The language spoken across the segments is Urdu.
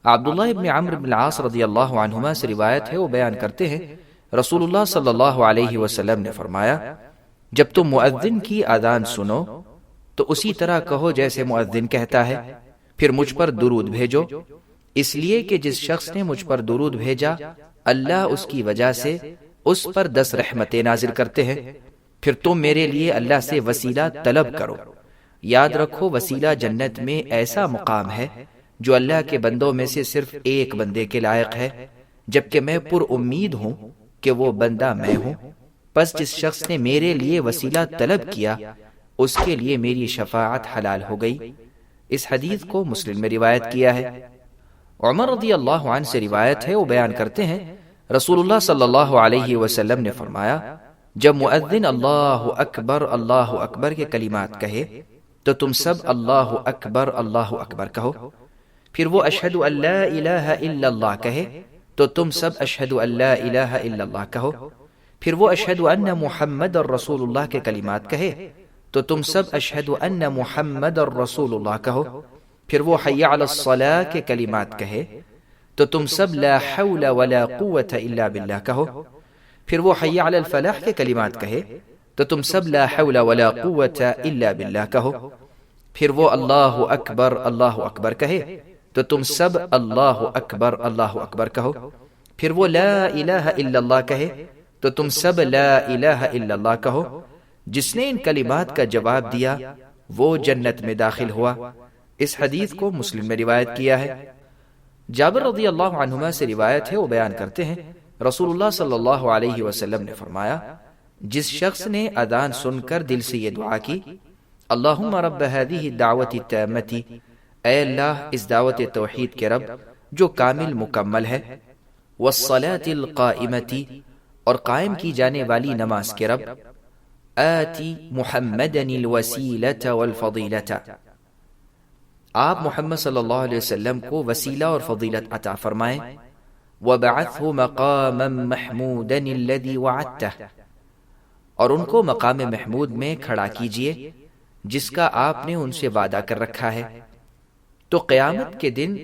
عبداللہ ابن عمرو بن العاص رضی اللہ عنہما سے روایت ہے، وہ بیان کرتے ہیں رسول اللہ صلی اللہ علیہ وسلم نے فرمایا، جب تم مؤذن کی اذان سنو تو اسی طرح کہو جیسے مؤذن کہتا ہے، پھر مجھ پر درود بھیجو، اس لیے کہ جس شخص نے مجھ پر درود بھیجا اللہ اس کی وجہ سے اس پر 10 رحمتیں نازل کرتے ہیں۔ پھر تم میرے لیے اللہ سے وسیلہ طلب کرو۔ یاد رکھو وسیلہ جنت میں ایسا مقام ہے جو اللہ کے بندوں میں سے صرف ایک بندے کے لائق ہے، جبکہ میں پر امید ہوں کہ وہ بندہ میں ہوں۔ پس جس شخص نے میرے لیے وسیلہ طلب کیا اس کے لیے میری شفاعت حلال ہو گئی۔ اس حدیث کو مسلم میں روایت کیا ہے۔ عمر رضی اللہ عنہ سے روایت ہے، وہ بیان کرتے ہیں رسول اللہ صلی اللہ علیہ وسلم نے فرمایا، جب مؤذن اللہ اکبر کے کلمات کہے تو تم سب اللہ اکبر کہو، پھر وہ اشہد ان لا الہ الا اللہ کہے تو تم سب اشہد ان لا الہ الا اللہ کہو، پھر وہ اشہد ان محمد رسول اللہ کے کلمات کہے تو تم سب اشہد ان محمد رسول اللہ کہو، پھر وہ حی علی الصلاۃ کے کلمات کہے تو تم سب لا حول ولا قوت الا باللہ کہو، پھر وہ حی علی الفلاح کے کلمات کہے تو تم سب لا حول ولا قوت الا باللہ کہو، پھر وہ اللہ اکبر کہے تو تم سب اللہ اکبر کہو، پھر وہ لا الہ الا اللہ کہے تو تم سب لا الہ الا اللہ کہو۔ جس نے ان کلمات کا جواب دیا وہ جنت میں داخل ہوا۔ اس حدیث کو مسلم میں روایت کیا ہے۔ جابر رضی اللہ عنہما سے روایت ہے، وہ بیان کرتے ہیں رسول اللہ صلی اللہ علیہ وسلم نے فرمایا، جس شخص نے اذان سن کر دل سے یہ دعا کی، اللہم رب هذه الدعوة التامة، اے اللہ اس دعوت توحید کے رب جو کامل مکمل ہے، والصلاة القائمة اور قائم کی جانے والی نماز کے رب، آتی محمدا الوسیلة والفضیلة، آپ محمد صلی اللہ علیہ وسلم کو وسیلہ اور فضیلت عطا فرمائیں، وبعثه مقاما محمودا الذي وعدته، اور ان کو مقام محمود میں کھڑا کیجئے جس کا آپ نے ان سے وعدہ کر رکھا ہے، تو قیامت کے دن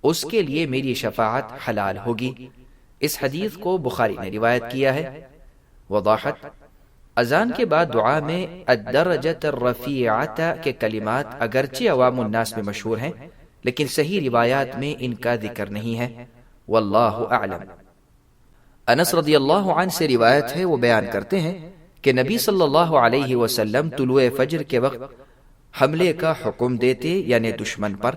اس کے لیے میری شفاعت حلال ہوگی۔ اس حدیث کو بخاری نے روایت کیا ہے۔ وضاحت: اذان کے بعد دعا میں الدرجۃ الرفیعۃ کے کلمات اگرچہ عوام الناس میں مشہور ہیں لیکن صحیح روایات میں ان کا ذکر نہیں ہے، واللہ اعلم۔ انس رضی اللہ عنہ سے روایت ہے، وہ بیان کرتے ہیں کہ نبی صلی اللہ علیہ وسلم طلوع فجر کے وقت حملے کا حکم دیتے، یعنی دشمن پر۔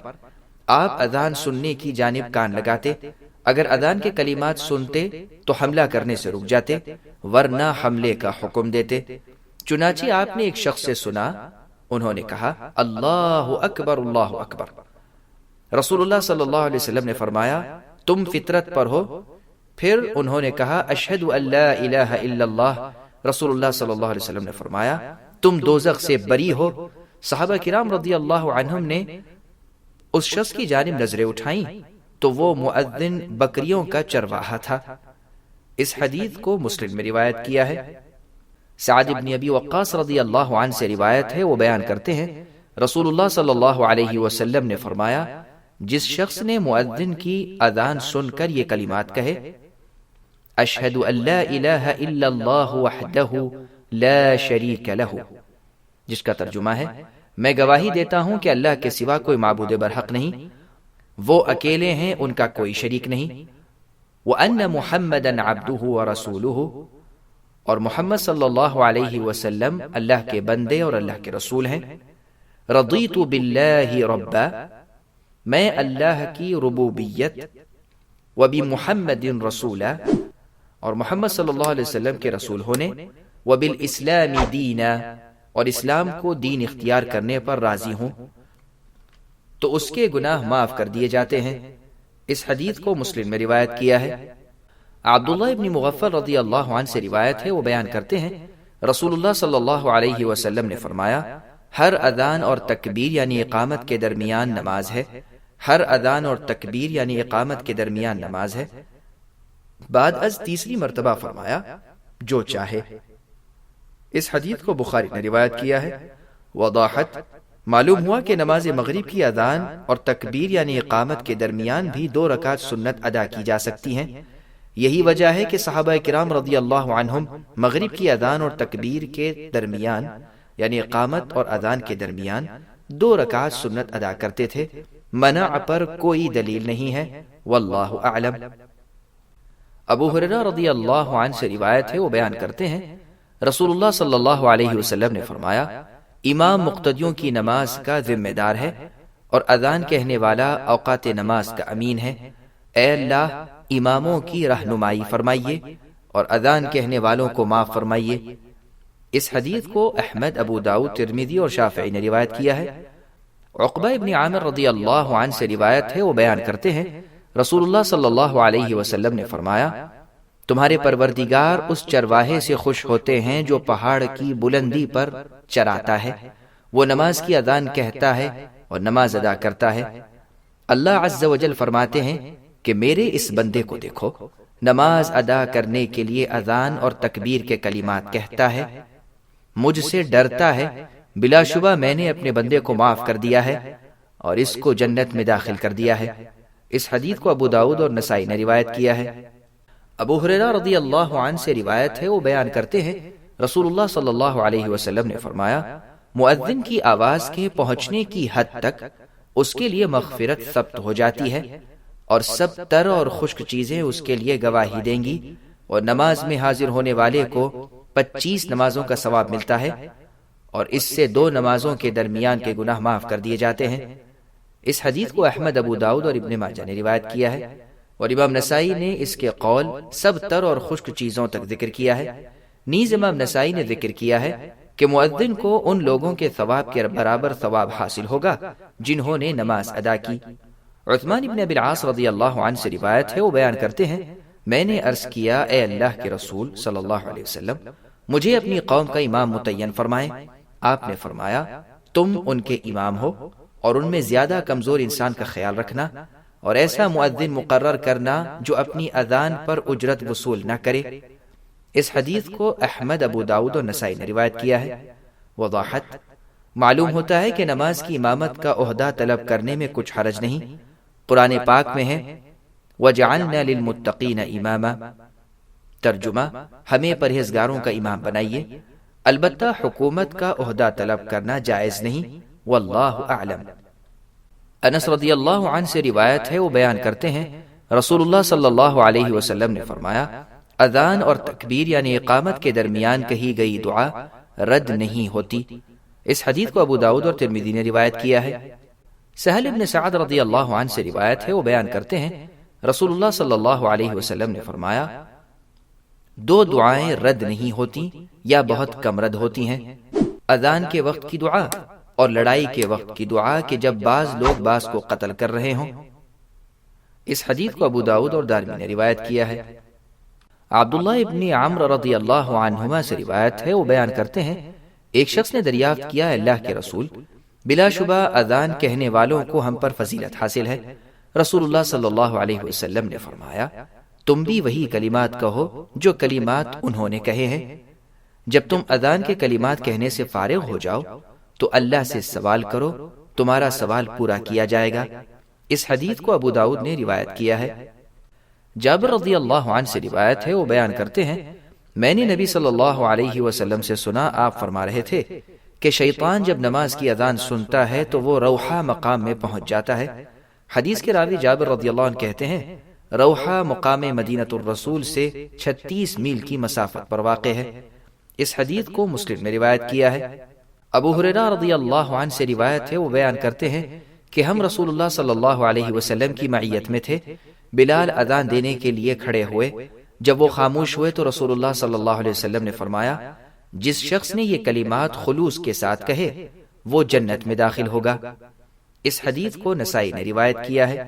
آپ اذان سننے کی جانب کان لگاتے، اگر اذان کے کلمات سنتے تو حملہ کرنے سے رک جاتے، ورنہ حملے کا حکم دیتے۔ چنانچہ آپ نے ایک شخص سے سنا، انہوں نے کہا اللہ اکبر اللہ اکبر۔ رسول اللہ صلی اللہ علیہ وسلم نے فرمایا تم فطرت پر ہو۔ پھر انہوں نے کہا اشہد ان لا الہ الا اللہ۔ رسول اللہ صلی اللہ علیہ وسلم نے فرمایا تم دوزخ سے بری ہو۔ صحابہ کرام رضی اللہ عنہم نے اس شخص کی جانب نظریں اٹھائیں تو وہ مؤذن بکریوں کا چرواہا تھا۔ اس حدیث کو مسلم میں روایت کیا ہے۔ سعد بن ابی وقاص رضی اللہ عنہ سے روایت ہے، وہ بیان کرتے ہیں رسول اللہ صلی اللہ علیہ وسلم نے فرمایا جس شخص نے مؤذن کی اذان سن کر یہ کلمات کہے اشہد ان لا الہ الا اللہ وحدہ لا شریک لہ، جس کا ترجمہ ہے میں گواہی دیتا ہوں کہ اللہ کے سوا کوئی معبود برحق نہیں، وہ اکیلے ہیں، ان کا کوئی شریک نہیں، وَأَنَّ مُحَمَّدًا عَبْدُهُ وَرَسُولُهُ، اور محمد صلی اللہ علیہ وسلم اللہ کے بندے اور اللہ کے رسول ہیں۔ رضیت باللہ ربا، میں اللہ کی ربوبیت، وبمحمد رسولا، اور محمد صلی اللہ علیہ وسلم کے رسول ہونے، وبالاسلام دینا، اور اسلام کو دین اختیار کرنے پر راضی ہوں تو اس کے گناہ معاف کر دیے جاتے ہیں۔ اس حدیث کو مسلم میں روایت کیا ہے۔ عبداللہ ابن مغفل رضی اللہ عنہ سے روایت ہے، وہ بیان کرتے ہیں رسول اللہ صلی اللہ علیہ وسلم نے فرمایا ہر اذان اور تکبیر یعنی اقامت کے درمیان نماز ہے، ہر اذان اور تکبیر یعنی اقامت کے درمیان نماز ہے۔ بعد از تیسری مرتبہ فرمایا جو چاہے۔ اس حدیث کو بخاری نے روایت کیا ہے۔ وضاحت: معلوم ہوا کہ نماز مغرب کی اذان اور تکبیر یعنی اقامت کے درمیان بھی 2 رکعت سنت ادا کی جا سکتی ہیں۔ یہی وجہ ہے کہ صحابہ کرام رضی اللہ عنہم مغرب کی اذان اور تکبیر کے درمیان یعنی اقامت اور اذان کے درمیان 2 رکعت سنت ادا کرتے تھے۔ منع پر کوئی دلیل نہیں ہے، واللہ اعلم۔ ابو ہریرہ رضی اللہ عنہ سے روایت ہے، وہ بیان کرتے ہیں رسول اللہ صلی اللہ علیہ وسلم نے فرمایا، امام مقتدیوں کی نماز کا ذمہ دار ہے اور اذان کہنے والا اوقات نماز کا امین ہے۔ اے اللہ، اماموں کی رہنمائی فرمائیے اور اذان کہنے والوں کو معاف فرمائیے۔ اس حدیث کو احمد، ابو داؤد، ترمذی اور شافعی نے روایت کیا ہے۔ عقبہ ابن عامر رضی اللہ عنہ سے روایت ہے، وہ بیان کرتے ہیں رسول اللہ صلی اللہ علیہ وسلم نے فرمایا، تمہارے پروردگار اس چرواہے سے خوش ہوتے ہیں جو پہاڑ کی بلندی پر چراتا ہے، وہ نماز کی اذان کہتا ہے اور نماز ادا کرتا ہے۔ اللہ عز و جل فرماتے ہیں کہ میرے اس بندے کو دیکھو، نماز ادا کرنے کے لیے اذان اور تکبیر کے کلمات کہتا ہے، مجھ سے ڈرتا ہے، بلا شبہ میں نے اپنے بندے کو معاف کر دیا ہے اور اس کو جنت میں داخل کر دیا ہے۔ اس حدیث کو ابو داؤد اور نسائی نے روایت کیا ہے۔ ابو ہریرہ رضی اللہ عنہ سے روایت ہے، وہ بیان کرتے ہیں رسول اللہ صلی اللہ علیہ وسلم نے فرمایا، مؤذن کی آواز کے پہنچنے کی حد تک اس کے لیے مغفرت ثبت ہو جاتی ہے اور سب تر اور خشک چیزیں اس کے لیے گواہی دیں گی، اور نماز میں حاضر ہونے والے کو 25 نمازوں کا ثواب ملتا ہے اور اس سے 2 نمازوں کے درمیان کے گناہ معاف کر دیے جاتے ہیں۔ اس حدیث کو احمد، ابو داؤد اور ابن ماجہ نے روایت کیا ہے اور امام نسائی نے اس کے قول سب تر اور خشک چیزوں تک ذکر کیا ہے۔ نیز امام نسائی نے ذکر کیا ہے کہ مؤذن کو ان لوگوں کے ثواب کے برابر ثواب حاصل ہوگا جنہوں نے نماز ادا کی۔ عثمان ابن ابی العاص رضی اللہ عنہ سے روایت ہے، وہ بیان کرتے ہیں، میں نے عرض کیا، اے اللہ کے رسول صلی اللہ علیہ وسلم، مجھے اپنی قوم کا امام متعین فرمائیں۔ آپ نے فرمایا، تم ان کے امام ہو اور ان میں زیادہ کمزور انسان کا خیال رکھنا اور ایسا مؤذن مقرر کرنا جو اپنی اذان پر اجرت وصول نہ کرے۔ اس حدیث کو احمد، ابو داؤد اور نسائی نے روایت کیا ہے۔ وضاحت، معلوم ہوتا ہے کہ نماز کی امامت کا عہدہ طلب کرنے میں کچھ حرج نہیں۔ قرآن پاک میں ہے وَجَعَلْنَا لِلْمُتَّقِينَ إِمَامًا، ترجمہ، ہمیں پرہیزگاروں کا امام بنائیے۔ البتہ حکومت کا عہدہ طلب کرنا جائز نہیں، واللہ اعلم۔ انس رضی اللہ عنہ سے روایت ہے، وہ بیان کرتے ہیں رسول اللہ صلی اللہ علیہ وسلم نے فرمایا، اذان اور تکبیر یعنی اقامت کے درمیان کہی گئی دعا رد نہیں ہوتی۔ اس حدیث کو ابو داؤد اور ترمذی نے روایت کیا ہے۔ سہل ابن سعد رضی اللہ عنہ سے روایت ہے، وہ بیان کرتے ہیں رسول اللہ صلی اللہ علیہ وسلم نے فرمایا، 2 دعائیں رد نہیں ہوتی یا بہت کم رد ہوتی ہیں، اذان کے وقت کی دعا اور لڑائی کے وقت کی دعا کہ جب بعض لوگ بعض کو قتل کر رہے ہوں۔ اس حدیث کو ابو داؤد اور دارمی نے روایت کیا ہے۔ عبداللہ ابن عمرو رضی اللہ عنہما سے روایت ہے، وہ بیان کرتے ہیں، ایک شخص نے دریافت کیا، اللہ کے رسول، بلا شبہ اذان کہنے والوں کو ہم پر فضیلت حاصل ہے۔ رسول اللہ صلی اللہ علیہ وسلم نے فرمایا، تم بھی وہی کلمات کہو جو کلمات انہوں نے کہے ہیں۔ جب تم اذان کے کلمات کہنے سے فارغ ہو جاؤ تو اللہ سے سوال کرو، تمہارا سوال پورا کیا جائے گا۔ اس حدیث کو ابو داؤد نے روایت کیا ہے۔ جابر رضی اللہ عنہ سے روایت ہے، وہ بیان کرتے ہیں، میں نے نبی صلی اللہ علیہ وسلم سے سنا، آپ فرما رہے تھے کہ شیطان جب نماز کی اذان سنتا ہے تو وہ روحہ مقام میں پہنچ جاتا ہے۔ حدیث کے راوی جابر رضی اللہ عنہ کہتے ہیں، روحہ مقام مدینۃ الرسول سے 36 میل کی مسافت پر واقع ہے۔ اس حدیث کو مسلم نے روایت کیا ہے۔ ابو ہریرہ رضی اللہ عنہ سے روایت ہے، وہ بیان کرتے ہیں کہ ہم رسول اللہ صلی اللہ علیہ وسلم کی معیت میں تھے، بلال اذان دینے کے لیے کھڑے ہوئے، جب وہ خاموش ہوئے تو رسول اللہ صلی اللہ علیہ وسلم نے فرمایا، جس شخص نے یہ کلمات خلوص کے ساتھ کہے وہ جنت میں داخل ہوگا۔ اس حدیث کو نسائی نے روایت کیا ہے۔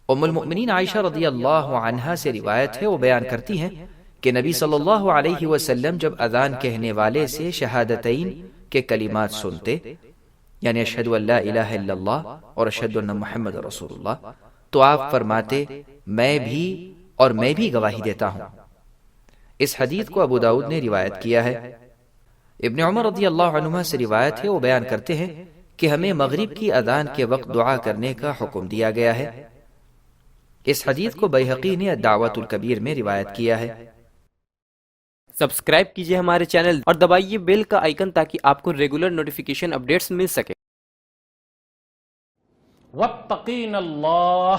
ام المؤمنین عائشہ رضی اللہ عنہا سے روایت ہے، وہ بیان کرتی ہیں کہ نبی صلی اللہ علیہ وسلم جب اذان کہنے والے سے شہادتین کے کلمات سنتے، یعنی اشہد ان لا الہ الا اللہ اور اشہد ان محمد رسول اللہ، تو آپ فرماتے، میں بھی گواہی دیتا ہوں۔ اس حدیث کو ابو داؤد نے روایت کیا ہے۔ ابن عمر رضی اللہ عنہما سے روایت ہے، وہ بیان کرتے ہیں کہ ہمیں مغرب کی اذان کے وقت دعا کرنے کا حکم دیا گیا ہے۔ اس حدیث کو بیہقی نے الدعوۃ الکبیر میں روایت کیا ہے۔ سبسکرائب کیجئے ہمارے چینل اور دبائیے بیل کا آئیکن تاکہ آپ کو ریگولر نوٹیفیکیشن اپڈیٹس مل سکے۔ واتقین اللہ